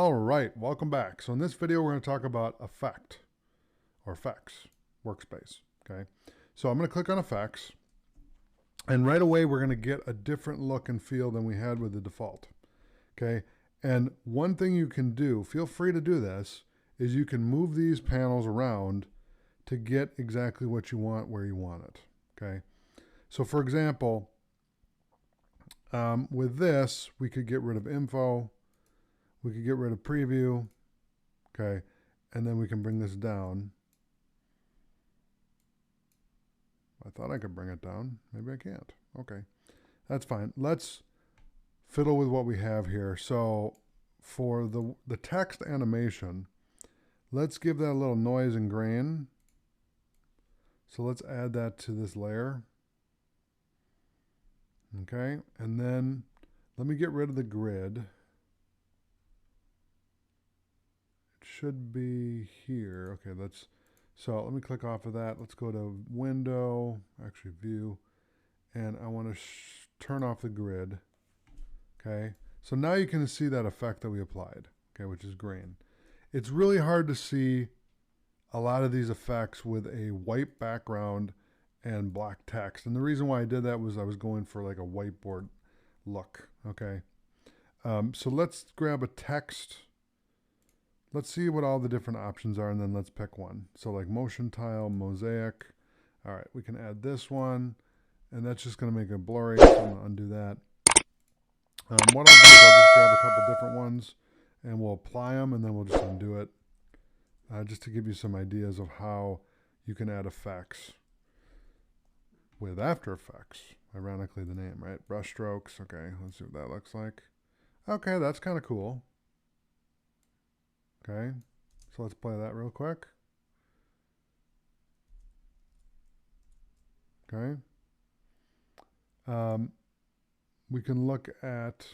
All right, welcome back. So in this video, we're going to talk about effect or effects, workspace. Okay, so I'm going to click on effects, and right away we're going to get a different look and feel than we had with the default. Okay, and one thing you can do, feel free to do this, is you can move these panels around to get exactly what you want where you want it. Okay, so for example, with this, we could get rid of info. We could get rid of preview, okay, and then we can bring this down. I thought I could bring it down. Maybe I can't. Okay, that's fine. Let's fiddle with what we have here. So for the text animation, let's give that a little noise and grain. So let's add that to this layer. Okay, and then let me get rid of the grid. Should be here. Okay, so let me click off of that. Let's go to window, actually view, and I want to turn off the grid. Okay, so now you can see that effect that we applied, okay, which is green. It's really hard to see a lot of these effects with a white background and black text. And the reason why I did that was I was going for like a whiteboard look, okay? So let's grab a text. Let's see what all the different options are, and then let's pick one. So like motion tile, mosaic. All right, we can add this one, and that's just going to make it blurry, so I'm going to undo that. What I'll do is I'll just grab a couple different ones, and we'll apply them, and then we'll just undo it, just to give you some ideas of how you can add effects with AfterEffects. Ironically, the name, right? Brush strokes. Okay, let's see what that looks like. Okay, that's kind of cool. Okay, so let's play that real quick. Okay. We can look at,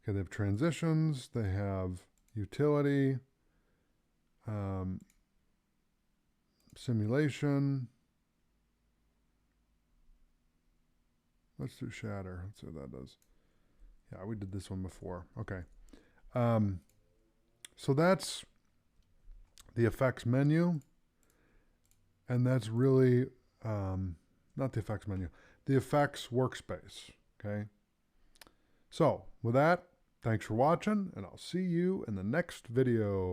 okay, they have transitions, they have utility, simulation. Let's do shatter. Let's see what that does. Yeah, we did this one before. Okay. So that's the effects menu, and that's really, not the effects menu, the effects workspace, okay? So with that, thanks for watching, and I'll see you in the next video.